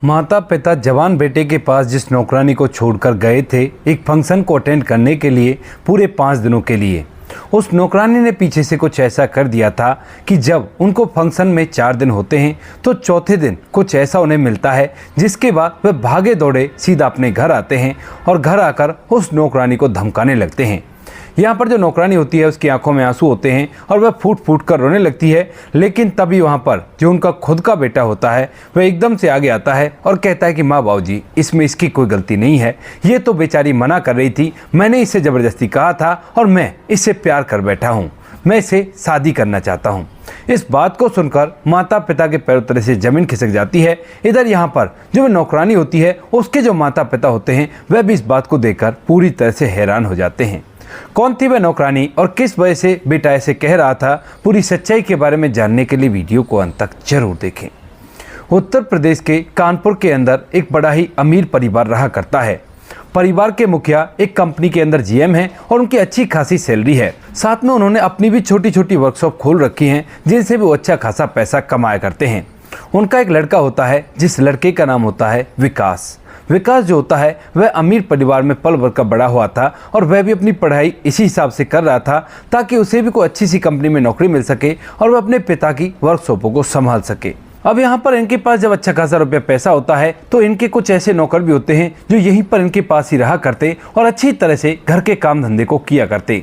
माता पिता जवान बेटे के पास जिस नौकरानी को छोड़कर गए थे एक फंक्शन को अटेंड करने के लिए पूरे 5 दिनों के लिए, उस नौकरानी ने पीछे से कुछ ऐसा कर दिया था कि जब उनको फंक्शन में 4 दिन होते हैं तो चौथे दिन कुछ ऐसा उन्हें मिलता है जिसके बाद वह भागे दौड़े सीधा अपने घर आते हैं और घर आकर उस नौकरानी को धमकाने लगते हैं। यहाँ पर जो नौकरानी होती है उसकी आंखों में आंसू होते हैं और वह फूट फूट कर रोने लगती है, लेकिन तभी वहाँ पर जो उनका खुद का बेटा होता है वह एकदम से आगे आता है और कहता है कि माँ बाबूजी इसमें इसकी कोई गलती नहीं है, ये तो बेचारी मना कर रही थी, मैंने इसे ज़बरदस्ती कहा था और मैं इससे प्यार कर बैठा हूँ, मैं इसे शादी करना चाहता हूँ। इस बात को सुनकर माता पिता के पैरों तले से जमीन खिसक जाती है। इधर यहाँ पर जो नौकरानी होती है उसके जो माता पिता होते हैं वह भी इस बात को देखकर पूरी तरह से हैरान हो जाते हैं। कौन थी वह नौकरानी और किस वजह से बेटा ऐसे कह रहा था, पूरी सच्चाई के बारे में जानने के लिए वीडियो को अंत तक जरूर देखें। उत्तर प्रदेश के कानपुर के अंदर एक बड़ा ही अमीर परिवार रहा करता है। परिवार के मुखिया एक कंपनी के अंदर जीएम हैं और उनकी अच्छी खासी सैलरी है। साथ में उन्होंने अपनी भी छोटी छोटी वर्कशॉप खोल रखी हैं जिनसे भी वो अच्छा खासा पैसा कमाया करते हैं। उनका एक लड़का होता है जिस लड़के का नाम होता है विकास। विकास जो होता है वह अमीर परिवार में पल भर का बड़ा हुआ था और वह भी अपनी पढ़ाई इसी हिसाब से कर रहा था ताकि उसे भी कोई अच्छी सी कंपनी में नौकरी मिल सके और वह अपने पिता की वर्कशॉपों को संभाल सके। अब यहाँ पर इनके पास जब अच्छा खासा रुपया पैसा होता है तो इनके कुछ ऐसे नौकर भी होते हैं जो यहीं पर इनके पास ही रहा करते और अच्छी तरह से घर के काम धंधे को किया करते।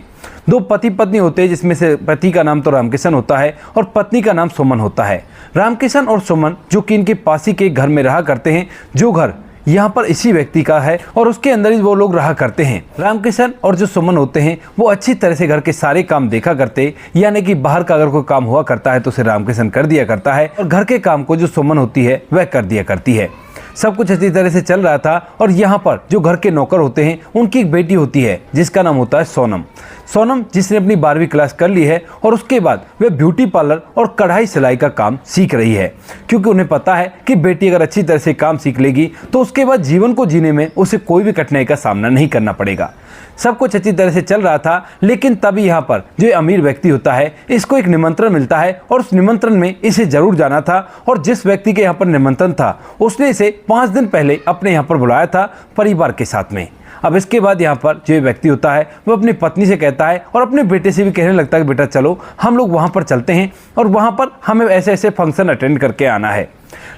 2 पति पत्नी होते हैं जिसमें से पति का नाम तो रामकिशन होता है और पत्नी का नाम सुमन होता है। रामकिशन और सुमन जो कि इनके पास ही के घर में रहा करते हैं, जो घर यहाँ पर इसी व्यक्ति का है और उसके अंदर ही वो लोग रहा करते हैं। रामकिशन और जो सुमन होते हैं वो अच्छी तरह से घर के सारे काम देखा करते, यानी कि बाहर का अगर कोई काम हुआ करता है तो उसे रामकिशन कर दिया करता है और घर के काम को जो सुमन होती है वह कर दिया करती है। सब कुछ अच्छी तरह से चल रहा था और यहाँ पर जो घर के नौकर होते हैं उनकी एक बेटी होती है जिसका नाम होता है सोनम। सोनम जिसने अपनी 12वीं क्लास कर ली है और उसके बाद वह ब्यूटी पार्लर और कढ़ाई सिलाई का काम सीख रही है, क्योंकि उन्हें पता है कि बेटी अगर अच्छी तरह से काम सीख लेगी तो उसके बाद जीवन को जीने में उसे कोई भी कठिनाई का सामना नहीं करना पड़ेगा। सब कुछ अच्छी तरह से चल रहा था, लेकिन तभी यहाँ पर जो अमीर व्यक्ति होता है इसको एक निमंत्रण मिलता है और उस निमंत्रण में इसे जरूर जाना था। और जिस व्यक्ति के यहाँ पर निमंत्रण था उसने इसे 5 दिन पहले अपने यहाँ पर बुलाया था परिवार के साथ में। अब इसके बाद यहाँ पर जो व्यक्ति होता है वो अपनी पत्नी से कहता है और अपने बेटे से भी कहने लगता है कि बेटा चलो हम लोग वहाँ पर चलते हैं और वहाँ पर हमें ऐसे ऐसे फंक्शन अटेंड करके आना है।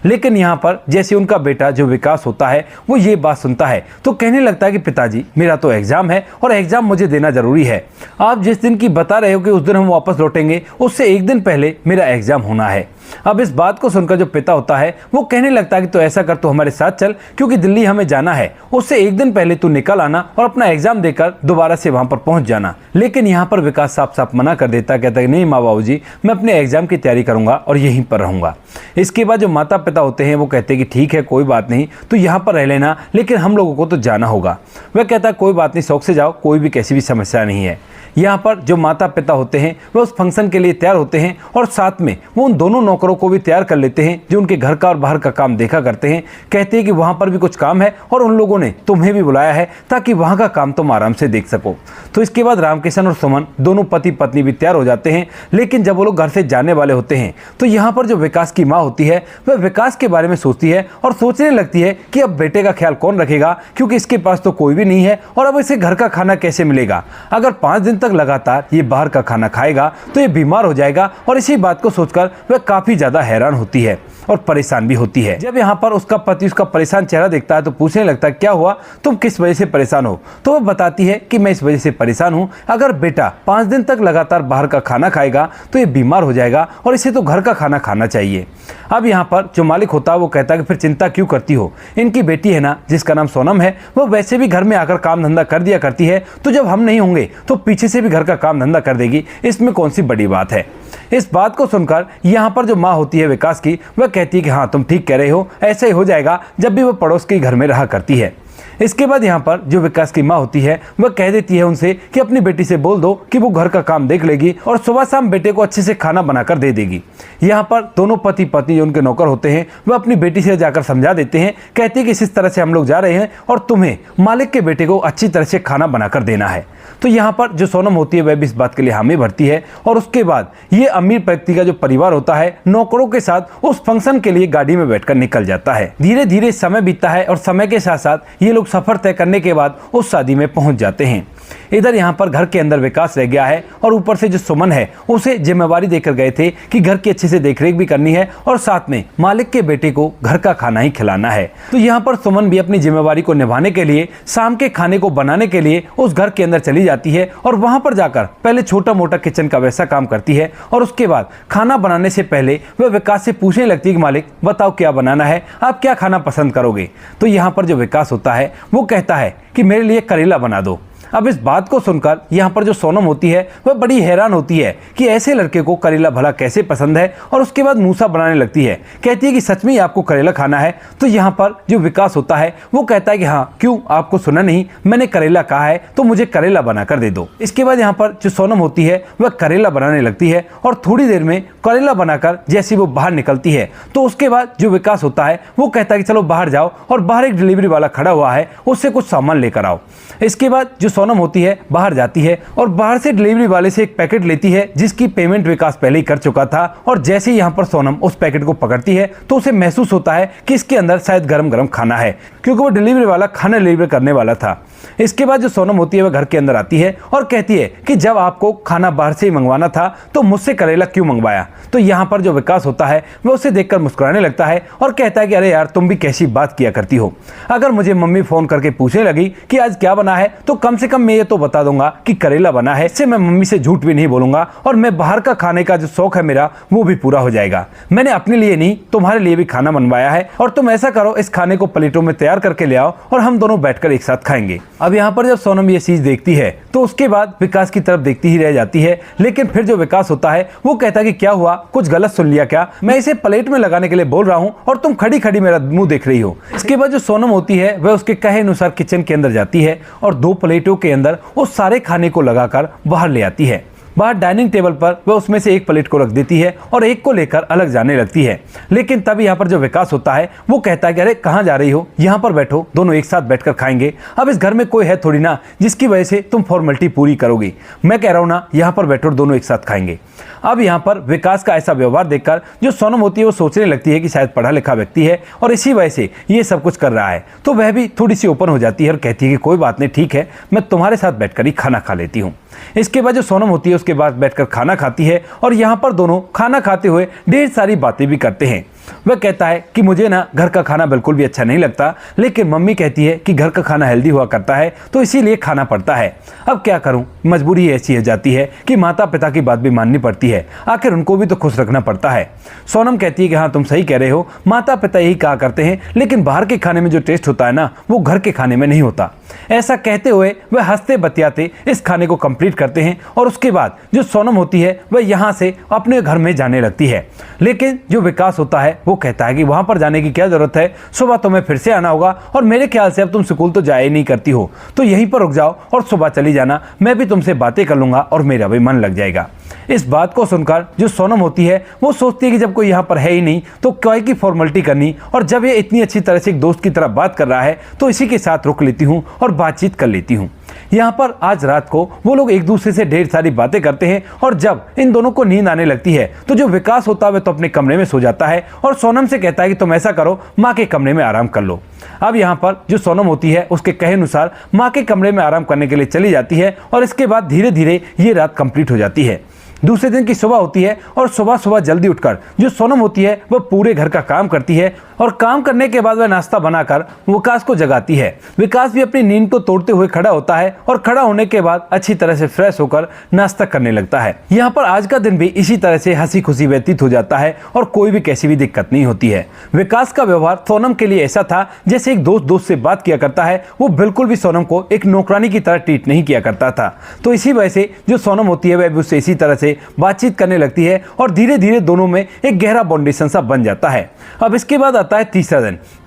लेकिन यहाँ पर जैसे उनका बेटा जो विकास होता है वो ये बात सुनता है तो कहने लगता है कि पिताजी मेरा तो एग्जाम है और एग्जाम मुझे देना जरूरी है, आप जिस दिन की बता रहे हो कि उस दिन हम वापस लौटेंगे उससे 1 दिन पहले मेरा एग्जाम होना है। अब इस बात को सुनकर जो पिता होता है वो कहने लगता है कि तो ऐसा कर, तो हमारे साथ चल, क्योंकि दिल्ली हमें जाना है, उससे 1 दिन पहले तू निकल आना और अपना एग्जाम देकर दोबारा से वहां पर पहुंच जाना। लेकिन यहाँ पर विकास साफ साफ मना कर देता, कहता है नहीं माँ बाबूजी मैं अपने एग्जाम की तैयारी करूंगा और यहीं पर रहूंगा। इसके बाद जो माता पिता होते हैं वो कहते हैं कि ठीक है कोई बात नहीं, तो यहाँ पर रह लेना, लेकिन हम लोगों को तो जाना होगा। वह कहता है कोई बात नहीं, शौक से जाओ, कोई भी कैसी भी समस्या नहीं है। यहाँ पर जो माता पिता होते हैं वह उस फंक्शन के लिए तैयार होते हैं और साथ में वो उन दोनों नौकरों को भी तैयार कर लेते हैं जो उनके घर का और बाहर का काम देखा करते हैं। कहते हैं कि वहाँ पर भी कुछ काम है और उन लोगों ने तुम्हें भी बुलाया है ताकि वहाँ का काम तुम आराम से देख सको। तो इसके बाद रामकिशन और सुमन दोनों पति पत्नी भी तैयार हो जाते हैं। लेकिन जब वो लोग घर से जाने वाले होते हैं तो यहाँ पर जो विकास की माँ होती है वह विकास के बारे में सोचती है और सोचने लगती है कि अब बेटे का ख्याल कौन रखेगा, क्योंकि इसके पास तो कोई भी नहीं है और अब इसे घर का खाना कैसे मिलेगा। अगर 5 दिन तक लगातार ये बाहर का खाना खाएगा तो ये बीमार हो जाएगा। और इसी बात को सोचकर वह काफी ज्यादा हैरान होती है और परेशान भी होती है। जब यहाँ पर उसका पति उसका परेशान चेहरा देखता है तो पूछने लगता है क्या हुआ, तुम किस वजह से परेशान हो। तो वह बताती है कि मैं इस वजह से परेशान हूँ, अगर बेटा 5 दिन तक लगातार बाहर का खाना खाएगा तो ये बीमार हो जाएगा और इसे तो घर का खाना खाना चाहिए। अब यहाँ पर जो मालिक होता है वो कहता है कि फिर चिंता क्यों करती हो, इनकी बेटी है ना जिसका नाम सोनम है, वो वैसे भी घर में आकर काम धंधा कर दिया करती है, तो जब हम नहीं होंगे तो पीछे से भी घर का काम धंधा कर देगी, इसमें कौन सी बड़ी बात है। इस बात को सुनकर यहाँ पर जो माँ होती है विकास की वह कहती है कि हाँ तुम ठीक कह रहे हो, ऐसा ही हो जाएगा जब भी वो पड़ोस के घर में रहा करती है। इसके बाद यहाँ पर जो विकास की माँ होती है वह कह देती है उनसे कि अपनी बेटी से बोल दो कि वो घर का काम देख लेगी और सुबह शाम बेटे को अच्छे से खाना बनाकर दे देगी। यहाँ पर दोनों पति पत्नी जो उनके नौकर होते हैं वह अपनी बेटी से जाकर समझा देते हैं, कहते हैं कि इस तरह से हम लोग जा रहे हैं और तुम्हें मालिक के बेटे को अच्छी तरह से खाना बनाकर देना है। तो यहाँ पर जो सोनम होती है वह भी इस बात के लिए हामी भरती है और उसके बाद ये अमीर व्यक्ति का जो परिवार होता है नौकरों के साथ उस फंक्शन के लिए गाड़ी में बैठकर निकल जाता है। धीरे धीरे समय बीतता है और समय के साथ साथ ये लोग सफर तय करने के बाद उस शादी में पहुंच जाते हैं। इधर यहाँ पर घर के अंदर विकास रह गया है और ऊपर से जो सुमन है उसे जिम्मेवारी देकर गए थे कि घर की अच्छे से देखरेख भी करनी है और साथ में मालिक के बेटे को घर का खाना ही खिलाना है। तो यहाँ पर सुमन भी अपनी जिम्मेवारी को निभाने के लिए शाम के खाने को बनाने के लिए उस घर के अंदर चली जाती है और वहां पर जाकर पहले छोटा मोटा किचन का वैसा काम करती है और उसके बाद खाना बनाने से पहले वह विकास से पूछने लगती है कि मालिक बताओ क्या बनाना है, आप क्या खाना पसंद करोगे। तो यहाँ पर जो विकास होता है वो कहता है कि मेरे लिए करेला बना दो। अब इस बात को सुनकर यहाँ पर जो सोनम होती है वह बड़ी हैरान होती है कि ऐसे लड़के को करेला भला कैसे पसंद है और उसके बाद मूसा बनाने लगती है। कहती है कि सच में ही आपको करेला खाना है। तो यहाँ पर जो विकास होता है वो कहता है कि हाँ क्यों, आपको सुना नहीं, मैंने करेला कहा है तो मुझे करेला बना कर दे दो। इसके बाद यहाँ पर जो सोनम होती है वह करेला बनाने लगती है और थोड़ी देर में करेला बनाकर जैसे वो बाहर निकलती है तो उसके बाद जो विकास होता है वो कहता है कि चलो बाहर जाओ और बाहर एक डिलीवरी वाला खड़ा हुआ है, उससे कुछ सामान लेकर आओ। इसके बाद जो सोनम होती है बाहर जाती है और बाहर से डिलीवरी वाले से एक पैकेट लेती है जिसकी पेमेंट विकास पहले ही कर चुका था और जैसे ही यहाँ पर सोनम उस पैकेट को पकड़ती है तो उसे महसूस होता है कि इसके अंदर शायद गरम गरम खाना है, क्योंकि वो डिलीवरी वाला खाना डिलीवर करने वाला था। इसके बाद जो सोनम होती है वह घर के अंदर आती है और कहती है कि जब आपको खाना बाहर से ही मंगवाना था तो मुझसे करेला क्यों मंगवाया। तो यहाँ पर जो विकास होता है वह उसे देखकर मुस्कुराने लगता है और कहता है कि अरे यार तुम भी कैसी बात किया करती हो, अगर मुझे मम्मी फोन करके पूछने लगी कि आज क्या बना है तो कम से कम मैं ये तो बता दूंगा कि करेला बना है, इससे मैं मम्मी से झूठ भी नहीं बोलूंगा और मैं बाहर का खाने का जो शौक है मेरा वो भी पूरा हो जाएगा। मैंने अपने लिए नहीं तुम्हारे लिए भी खाना बनवाया है और तुम ऐसा करो इस खाने को प्लेटों में तैयार करके ले आओ और हम दोनों बैठकर एक साथ खाएंगे। अब यहाँ पर जब सोनम ये चीज देखती है तो उसके बाद विकास की तरफ देखती ही रह जाती है, लेकिन फिर जो विकास होता है वो कहता है कि क्या हुआ, कुछ गलत सुन लिया क्या, मैं इसे प्लेट में लगाने के लिए बोल रहा हूँ और तुम खड़ी खड़ी मेरा मुंह देख रही हो। इसके बाद जो सोनम होती है वह उसके कहे अनुसार किचन के अंदर जाती है और 2 प्लेटों के अंदर उस सारे खाने को लगाकर बाहर ले आती है। बाहर डाइनिंग टेबल पर वह उसमें से एक प्लेट को रख देती है और एक को लेकर अलग जाने लगती है। लेकिन तब यहाँ पर जो विकास होता है वो कहता है कि अरे कहाँ जा रही हो, यहाँ पर बैठो, दोनों एक साथ बैठकर खाएंगे। अब इस घर में कोई है थोड़ी ना जिसकी वजह से तुम फॉर्मेलिटी पूरी करोगी, मैं कह रहा हूँ ना यहाँ पर बैठो, दोनों एक साथ खाएंगे। अब यहाँ पर विकास का ऐसा व्यवहार देखकर जो सोनम होती है वो सोचने लगती है कि शायद पढ़ा लिखा व्यक्ति है और इसी वजह से ये सब कुछ कर रहा है। तो वह भी थोड़ी सी ओपन हो जाती है और कहती है कि कोई बात नहीं, ठीक है, मैं तुम्हारे साथ बैठकर ही खाना खा लेती हूँ। इसके बाद जो सोनम होती है उसके बाद बैठकर खाना खाती है और यहाँ पर दोनों खाना खाते हुए ढेर सारी बातें भी करते हैं। वह कहता है कि मुझे ना घर का खाना बिल्कुल भी अच्छा नहीं लगता, लेकिन मम्मी कहती है कि घर का खाना हेल्दी हुआ करता है तो इसीलिए खाना पड़ता है। अब क्या करूं, मजबूरी ऐसी हो जाती है कि माता पिता की बात भी माननी पड़ती है, आखिर उनको भी तो खुश रखना पड़ता है। सोनम कहती है कि हाँ तुम सही कह रहे हो, माता पिता यही कहा करते हैं, लेकिन बाहर के खाने में जो टेस्ट होता है ना वो घर के खाने में नहीं होता। ऐसा कहते हुए वह हंसते बतियाते इस खाने को कंप्लीट करते हैं और उसके बाद जो सोनम होती है वह यहाँ से अपने घर में जाने लगती है। लेकिन जो विकास होता है वो कहता है कि वहां पर जाने की क्या जरूरत है, सुबह तुम्हें फिर से आना होगा और मेरे ख्याल से अब तुम स्कूल तो जाए नहीं करती हो, तो यहीं पर रुक जाओ और सुबह चली जाना, मैं भी तुमसे बातें कर लूंगा और मेरा भी मन लग जाएगा। इस बात को सुनकर जो सोनम होती है वो सोचती है कि जब कोई यहाँ पर है ही नहीं तो क्या की फॉर्मेलिटी करनी, और जब ये इतनी अच्छी तरह से एक दोस्त की तरह बात कर रहा है तो इसी के साथ रुक लेती हूँ और बातचीत कर लेती हूँ। यहाँ पर आज रात को वो लोग एक दूसरे से ढेर सारी बातें करते हैं और जब इन दोनों को नींद आने लगती है तो जो विकास होता है तो अपने कमरे में सो जाता है और सोनम से कहता है कि तुम ऐसा करो, माँ के कमरे में आराम कर लो। अब यहाँ पर जो सोनम होती है उसके कहे अनुसार माँ के कमरे में आराम करने के लिए चली जाती है और इसके बाद धीरे धीरे ये रात कंप्लीट हो जाती है। दूसरे दिन की सुबह होती है और सुबह सुबह जल्दी उठकर जो सोनम होती है वह पूरे घर का काम करती है और काम करने के बाद वह नाश्ता बनाकर विकास को जगाती है। विकास भी अपनी नींद को तोड़ते हुए खड़ा होता है और खड़ा होने के बाद अच्छी तरह से फ्रेश होकर नाश्ता करने लगता है। यहाँ पर आज का दिन भी इसी तरह से हंसी खुशी व्यतीत हो जाता है और कोई भी कैसी भी दिक्कत नहीं होती है। विकास का व्यवहार सोनम के लिए ऐसा था जैसे एक दोस्त से बात किया करता है, वो बिल्कुल भी सोनम को एक नौकरानी की तरह ट्रीट नहीं किया करता था। तो इसी वजह से जो सोनम होती है वह भी उससे इसी तरह से से बातचीत करने लगती है और धीरे धीरे दोनों में एक गहरा बाउंडेशन सा बन जाता है। अब इसके बाद आता है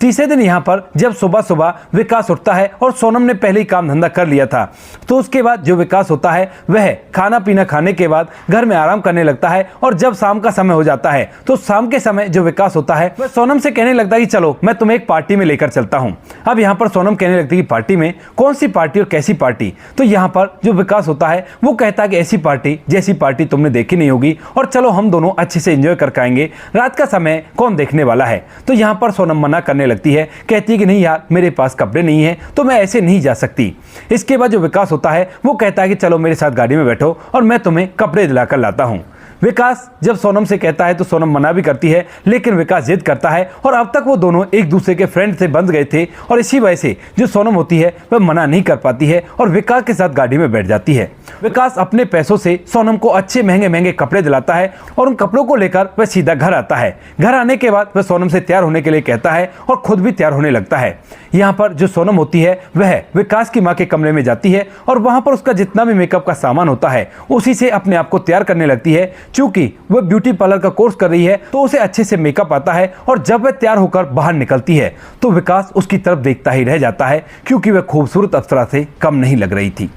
तीसरे दिन यहाँ पर जब सुबह सुबह विकास उठता है और सोनम ने पहले ही काम धंधा कर लिया था, तो उसके बाद जो विकास होता है वह खाना पीना खाने के बाद घर में आराम करने लगता है। और जब शाम का समय हो जाता है तो शाम के समय जो विकास होता है वह सोनम से कहने लगता है कि चलो मैं तुम्हें एक पार्टी में लेकर चलता हूं। अब यहाँ पर सोनम कहने लगती है कि पार्टी में? कौन सी पार्टी और कैसी पार्टी? तो यहाँ पर जो विकास होता है वो कहता है कि ऐसी पार्टी जैसी पार्टी तुमने देखी नहीं होगी, और चलो हम दोनों अच्छे से एंजॉय करके आएंगे, रात का समय कौन देखने वाला है। तो यहाँ पर सोनम मना करने लगती है, कहती है कि नहीं यार मेरे पास कपड़े नहीं है तो मैं ऐसे नहीं जा सकती। इसके बाद जो विकास होता है वो कहता है कि चलो मेरे साथ गाड़ी में बैठो और मैं तुम्हें कपड़े दिलाकर लाता हूँ। विकास जब सोनम से कहता है तो सोनम मना भी करती है, लेकिन विकास जिद करता है और अब तक वो दोनों एक दूसरे के फ्रेंड से बंध गए थे और इसी वजह से जो सोनम होती है वह मना नहीं कर पाती है और विकास के साथ गाड़ी में बैठ जाती है। विकास अपने पैसों से सोनम को अच्छे महंगे महंगे कपड़े दिलाता है और उन कपड़ों को लेकर वह सीधा घर आता है। घर आने के बाद वह सोनम से तैयार होने के लिए कहता है और खुद भी तैयार होने लगता है। यहाँ पर जो सोनम होती है वह विकास की माँ के कमरे में जाती है और वहां पर उसका जितना भी मेकअप का सामान होता है उसी से अपने आप को तैयार करने लगती है। चूंकि वह ब्यूटी पार्लर का कोर्स कर रही है तो उसे अच्छे से मेकअप आता है और जब वह तैयार होकर बाहर निकलती है तो विकास उसकी तरफ देखता ही रह जाता है, क्योंकि वह खूबसूरत अप्सरा से कम नहीं लग रही थी।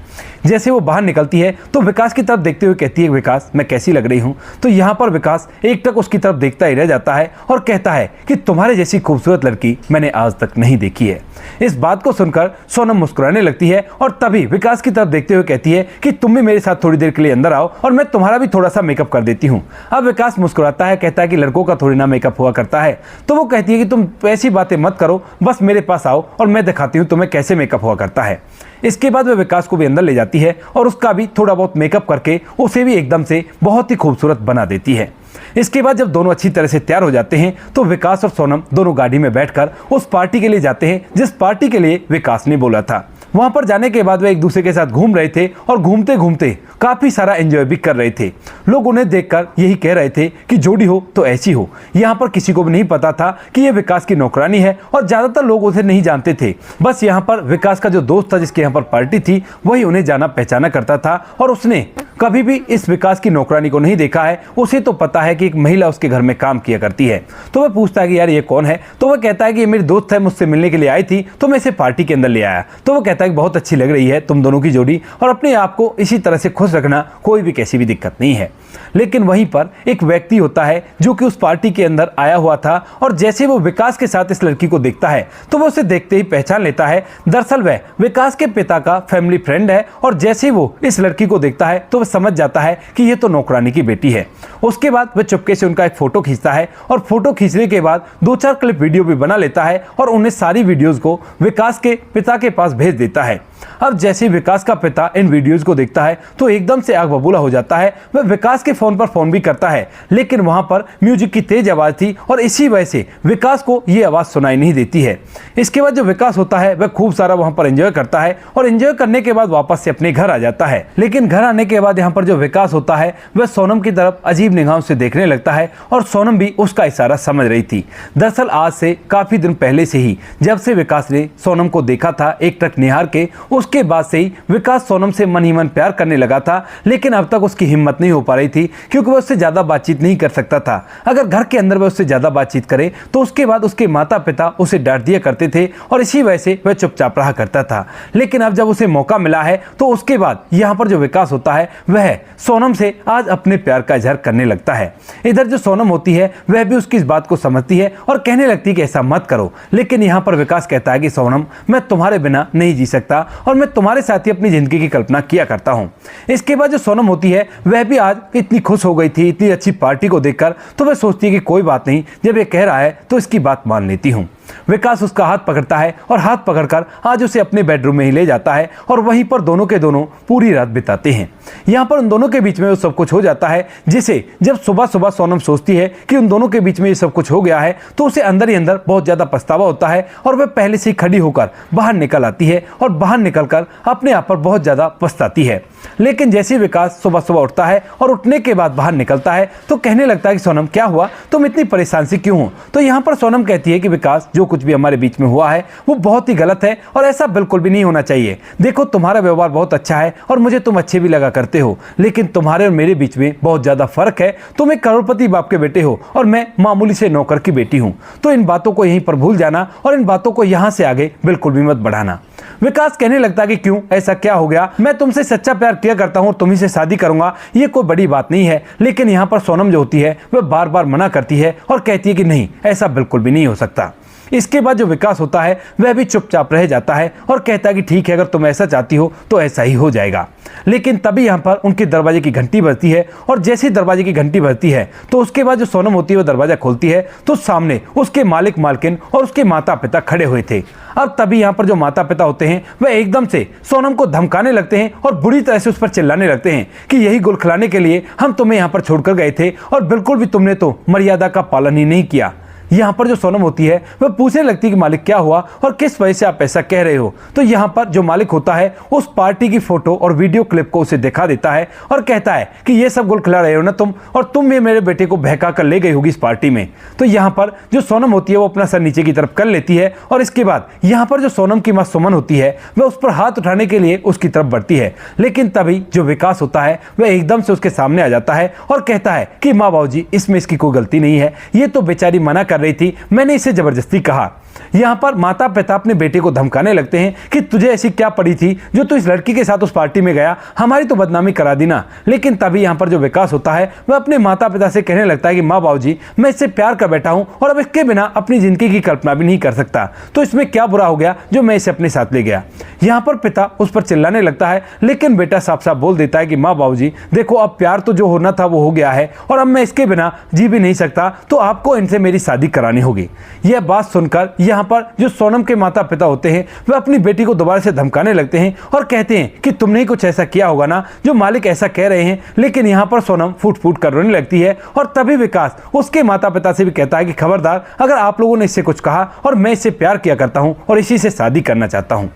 जैसे वो बाहर निकलती है तो विकास की तरफ देखते हुए कहती है, विकास मैं कैसी लग रही हूं? तो यहाँ पर विकास एक टक उसकी तरफ देखता ही रह जाता है और कहता है कि तुम्हारे जैसी खूबसूरत लड़की मैंने आज तक नहीं देखी है। इस बात को सुनकर सोनम मुस्कुराने लगती है और तभी विकास की तरफ देखते हुए कहती है कि तुम भी मेरे साथ थोड़ी देर के लिए अंदर आओ और मैं तुम्हारा भी थोड़ा सा मेकअप कर देती हूँ। अब विकास मुस्कुराता है, कहता है कि लड़कों का थोड़ी ना मेकअप हुआ करता है। तो वो कहती है कि तुम ऐसी बातें मत करो, बस मेरे पास आओ और मैं दिखाती हूँ तुम्हें कैसे मेकअप हुआ करता है। इसके बाद वह विकास को भी अंदर ले जाती है और उसका भी थोड़ा बहुत मेकअप करके उसे भी एकदम से बहुत ही खूबसूरत बना देती है। इसके बाद जब दोनों अच्छी तरह से तैयार हो जाते हैं तो विकास और सोनम दोनों गाड़ी में बैठकर उस पार्टी के लिए जाते हैं जिस पार्टी के लिए विकास ने बोला था। वहां पर जाने के बाद वे एक दूसरे के साथ घूम रहे थे और घूमते घूमते काफी सारा एंजॉय भी कर रहे थे। लोग उन्हें देखकर यही कह रहे थे कि जोड़ी हो तो ऐसी हो। यहाँ पर किसी को भी नहीं पता था कि ये विकास की नौकरानी है और ज्यादातर लोग उसे नहीं जानते थे। बस यहाँ पर विकास का जो दोस्त था जिसके यहाँ पर पार्टी थी वही उन्हें जाना पहचाना करता था और उसने कभी भी इस विकास की नौकरानी को नहीं देखा है। उसे तो पता है कि एक महिला उसके घर में काम किया करती है। तो वह पूछता है कि यार ये कौन है? तो वह कहता है कि ये मेरी दोस्त है, मुझसे मिलने के लिए आई थी तो मैं इसे पार्टी के अंदर ले आया। तो वो कहता है कि बहुत अच्छी लग रही है तुम दोनों की जोड़ी और अपने आप को इसी तरह से खुश रखना, कोई भी कैसी भी दिक्कत नहीं है। लेकिन वहीं पर एक व्यक्ति होता है जो कि उस पार्टी के अंदर आया हुआ था और जैसे वो विकास के साथ इस लड़की को देखता है तो वो उसे देखते ही पहचान लेता है। दरअसल वह विकास के पिता का फैमिली फ्रेंड है और जैसे वो इस लड़की को देखता है तो वह समझ जाता है कि ये तो नौकरानी की बेटी है। उसके बाद वह चुपके से उनका एक फोटो खींचता है और फोटो खींचने के बाद 2-4 क्लिप वीडियो भी बना लेता है और उन्हें सारी वीडियोस को विकास के पिता के पास भेज देता है। अब जैसे विकास का पिता इन वीडियोस को देखता है तो एकदम से आग बबूला हो जाता है। वह विकास के फोन पर फोन भी करता है लेकिन वहां पर म्यूजिक की तेज आवाज थी और इसी वजह से विकास को यह आवाज सुनाई नहीं देती है। इसके बाद जो विकास होता है वह खूब सारा वहां पर एंजॉय करता है और एंजॉय करने के बाद वापस से अपने घर आ जाता है। लेकिन घर आने के बाद यहाँ पर जो विकास होता है वह सोनम की तरफ अजीब निगाहों से देखने लगता है और सोनम भी उसका इशारा समझ रही थी। दरअसल आज से काफी दिन पहले से ही जब से विकास ने सोनम को देखा था एक टक निहार के, उसके बाद से ही विकास सोनम से मन ही मन प्यार करने लगा था। लेकिन अब तक उसकी हिम्मत नहीं हो पा रही थी क्योंकि वह उससे ज्यादा बातचीत नहीं कर सकता था। अगर घर के अंदर वह उससे ज्यादा बातचीत करे तो उसके बाद उसके माता पिता उसे डांट दिया करते थे और इसी वजह से वह चुपचाप रहा करता था। लेकिन अब जब उसे मौका मिला है तो उसके बाद यहाँ पर जो विकास होता है वह सोनम से आज अपने प्यार का इजहार करने लगता है। इधर जो सोनम होती है वह भी उसकी इस बात को समझती है और कहने लगती है कि ऐसा मत करो। लेकिन यहाँ पर विकास कहता है कि सोनम मैं तुम्हारे बिना नहीं जी सकता और मैं तुम्हारे साथ ही अपनी जिंदगी की कल्पना किया करता हूँ। इसके बाद जो सोनम होती है वह भी आज इतनी खुश हो गई थी इतनी अच्छी पार्टी को देखकर, तो वह सोचती है कि कोई बात नहीं, जब ये कह रहा है तो इसकी बात मान लेती हूँ। विकास उसका हाथ पकड़ता है और हाथ पकड़कर आज उसे अपने बेडरूम में ही ले जाता है और वहीं पर दोनों के दोनों पूरी रात बिताते हैं। यहाँ पर उन दोनों के बीच में वो सब कुछ हो जाता है जिसे जब सुबह सुबह सोनम सोचती है कि उन दोनों के बीच में ये सब कुछ हो गया है तो उसे अंदर ही अंदर बहुत ज्यादा पछतावा होता है और वह पहले से ही खड़ी होकर बाहर निकल आती है और बाहर निकलकर अपने आप पर बहुत ज्यादा पछताती है। लेकिन जैसे विकास सुबह सुबह उठता है और उठने के बाद बाहर निकलता है तो कहने लगता है कि सोनम क्या हुआ, तुम इतनी परेशान सी क्यों हो? तो यहाँ पर सोनम कहती है कि विकास जो कुछ भी हमारे बीच में हुआ है वो बहुत ही गलत है और ऐसा बिल्कुल भी नहीं होना चाहिए। देखो तुम्हारा व्यवहार बहुत अच्छा है और मुझे तुम अच्छे भी लगा करते हो, लेकिन तुम्हारे और मेरे बीच में बहुत ज़्यादा फर्क है। तुम एक करोड़पति बाप के बेटे हो और मैं मामूली से नौकर की बेटी हूँ। तो इन बातों को यहीं पर भूल जाना और इन बातों को यहाँ से आगे बिल्कुल भी मत बढ़ाना। विकास कहने लगता कि क्यों, ऐसा क्या हो गया, मैं तुमसे सच्चा प्यार किया करता हूँ और तुम्ही से शादी करूंगा, ये कोई बड़ी बात नहीं है। लेकिन यहाँ पर सोनम जो होती है वह बार बार मना करती है और कहती है कि नहीं, ऐसा बिल्कुल भी नहीं हो सकता। इसके बाद जो विकास होता है वह भी चुपचाप रह जाता है और कहता है कि ठीक है, अगर तुम ऐसा चाहती हो तो ऐसा ही हो जाएगा। लेकिन तभी यहाँ पर उनके दरवाजे की घंटी बजती है और जैसे ही दरवाजे की घंटी बजती है तो उसके बाद जो सोनम होती है वो दरवाजा खोलती है तो सामने उसके मालिक मालकिन और उसके माता पिता खड़े हुए थे। अब तभी यहाँ पर जो माता पिता होते हैं वह एकदम से सोनम को धमकाने लगते हैं और बुरी तरह से उस पर चिल्लाने लगते हैं कि यही गुल खिलाने के लिए हम तुम्हें यहाँ पर छोड़कर गए थे और बिल्कुल भी तुमने तो मर्यादा का पालन ही नहीं किया। यहाँ पर जो सोनम होती है वह पूछने लगती है कि मालिक क्या हुआ और किस वजह से आप ऐसा कह रहे हो। तो यहाँ पर जो मालिक होता है उस पार्टी की फोटो और वीडियो क्लिप को उसे दिखा देता है और कहता है कि ये सब गुल खिला रहे हो ना तुम, और तुम भी मेरे बेटे को बहका कर ले गई होगी इस पार्टी में। तो यहाँ पर जो सोनम होती है वो अपना सर नीचे की तरफ कर लेती है और इसके बाद यहाँ पर जो सोनम की माँ सुमन होती है वह उस पर हाथ उठाने के लिए उसकी तरफ बढ़ती है। लेकिन तभी जो विकास होता है वह एकदम से उसके सामने आ जाता है और कहता है कि माँ बाबूजी, इसमें इसकी कोई गलती नहीं है, ये तो बेचारी मना कर रही थी, मैंने इसे जबरदस्ती कहा। यहाँ पर माता पिता अपने बेटे को धमकाने लगते हैं कि तुझे ऐसी क्या पड़ी थी जो तू इस लड़की के साथ उस पार्टी में गया, हमारी तो बदनामी करा दी ना। लेकिन तभी यहाँ पर जो विकास होता है वह अपने माता पिता से कहने लगता है कि माँ बाबूजी, मैं इससे प्यार कर बैठा हूँ और अब इसके बिना अपनी जिंदगी की कल्पना भी नहीं कर सकता, तो इसमें क्या बुरा हो गया जो मैं इसे अपने साथ ले गया। यहाँ पर पिता उस पर चिल्लाने लगता है, लेकिन बेटा साफ साफ बोल देता है कि माँ बाबूजी देखो, अब प्यार तो जो होना था वो हो गया है और अब मैं इसके बिना जी भी नहीं सकता, तो आपको इनसे मेरी शादी करानी होगी। यह बात सुनकर यहाँ पर जो सोनम के माता पिता होते हैं वह अपनी बेटी को दोबारा से धमकाने लगते हैं और कहते हैं कि तुमने ही कुछ ऐसा किया होगा ना जो मालिक ऐसा कह रहे हैं। लेकिन यहाँ पर सोनम फूट फूट कर रोने लगती है और तभी विकास उसके माता पिता से भी कहता है कि खबरदार, अगर आप लोगों ने इससे कुछ कहा, और मैं इससे प्यार किया करता हूँ और इसी से शादी करना चाहता हूँ।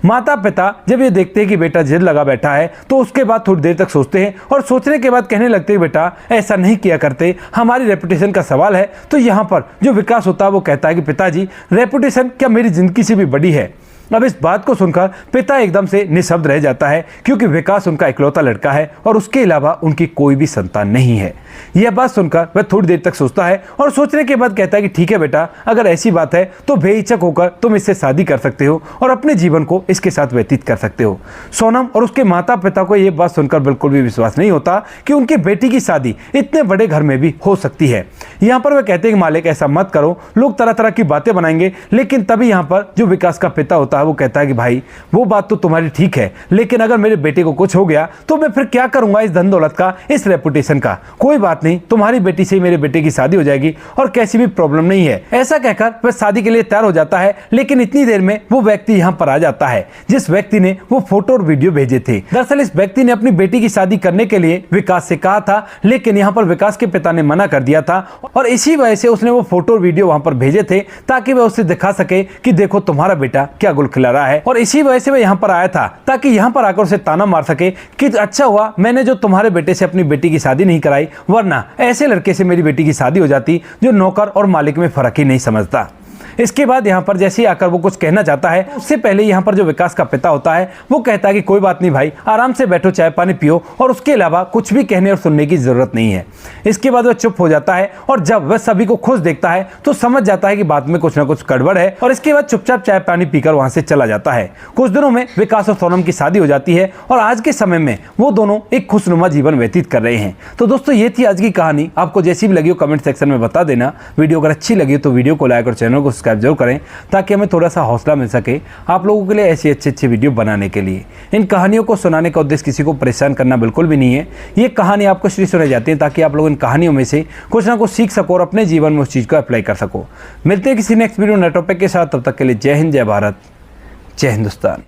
माता पिता जब ये देखते हैं कि बेटा जिद लगा बैठा है तो उसके बाद थोड़ी देर तक सोचते हैं और सोचने के बाद कहने लगते हैं, बेटा ऐसा नहीं किया करते, हमारी रेपुटेशन का सवाल है। तो यहाँ पर जो विकास होता है वो कहता है कि पिताजी, रेपुटेशन क्या मेरी जिंदगी से भी बड़ी है। अब इस बात को सुनकर पिता एकदम से निशब्द रह जाता है, क्योंकि विकास उनका इकलौता लड़का है और उसके अलावा उनकी कोई भी संतान नहीं है। यह बात सुनकर वह थोड़ी देर तक सोचता है और सोचने के बाद कहता है कि ठीक है बेटा, अगर ऐसी बात है तो बेहिचक होकर तुम इससे शादी कर सकते हो और अपने जीवन को इसके साथ व्यतीत कर सकते हो। सोनम और उसके माता पिता को यह बात सुनकर बिल्कुल भी विश्वास नहीं होता कि उनकी बेटी की शादी इतने बड़े घर में भी हो सकती है। यहाँ पर वह कहते हैं कि मालिक ऐसा मत करो, लोग तरह तरह की बातें बनाएंगे। लेकिन तभी यहाँ पर जो विकास का पिता होता है वो कहता है कि भाई, वो बात तो तुम्हारी ठीक है, लेकिन अगर मेरे बेटे को कुछ हो गया तो मैं फिर क्या करूंगा इस धन दौलत का, इस रेपुटेशन का। कोई बात नहीं, तुम्हारी बेटी से मेरे बेटे की शादी हो जाएगी और कैसी भी प्रॉब्लम नहीं है। ऐसा कहकर वह शादी के लिए तैयार हो जाता है। लेकिन इतनी देर में वो व्यक्ति यहाँ पर आ जाता है जिस व्यक्ति ने वो फोटो और वीडियो भेजे थे। दरअसल इस व्यक्ति ने अपनी बेटी की शादी करने के लिए विकास से कहा था, लेकिन यहाँ पर विकास के पिता ने मना कर दिया था और इसी वजह से उसने वो फोटो और वीडियो वहां पर भेजे थे ताकि वह उसे दिखा सके कि देखो तुम्हारा बेटा क्या गुल खिला रहा है। और इसी वजह से वह यहाँ पर आया था ताकि यहाँ पर आकर उसे ताना मार सके कि अच्छा हुआ मैंने जो तुम्हारे बेटे से अपनी बेटी की शादी नहीं कराई, वरना ऐसे लड़के से मेरी बेटी की शादी हो जाती जो नौकर और मालिक में फर्क ही नहीं समझता। इसके बाद यहाँ पर जैसे ही आकर वो कुछ कहना चाहता है, उससे पहले यहाँ पर जो विकास का पिता होता है वो कहता है कि कोई बात नहीं भाई, आराम से बैठो, चाय पानी पियो, और उसके अलावा कुछ भी कहने और सुनने की जरूरत नहीं है। इसके बाद वह चुप हो जाता है और जब वह सभी को खुश देखता है तो समझ जाता है कि बात में कुछ ना कुछ गड़बड़ है और इसके बाद चुपचाप चाय पानी पीकर वहां से चला जाता है। कुछ दिनों में विकास और सोनम की शादी हो जाती है और आज के समय में वो दोनों एक खुशनुमा जीवन व्यतीत कर रहे हैं। तो दोस्तों ये थी आज की कहानी। आपको जैसी भी लगी हो कमेंट सेक्शन में बता देना। वीडियो अगर अच्छी लगी तो वीडियो को लाइक और चैनल को सब्सक्राइब जरूर करें ताकि हमें थोड़ा सा हौसला मिल सके आप लोगों के लिए ऐसी अच्छी वीडियो बनाने के लिए। इन कहानियों को सुनाने का उद्देश्य किसी को परेशान करना बिल्कुल भी नहीं है। ये कहानी आपको इसलिए सुनाई जाती है ताकि आप लोग इन कहानियों में से कुछ ना कुछ सीख सको और अपने जीवन में उस चीज़ को अप्लाई कर सको। मिलते हैं किसी नेक्स्ट वीडियो नए टॉपिक के साथ, तब तक के लिए जय हिंद, जय भारत, जय हिंदुस्तान।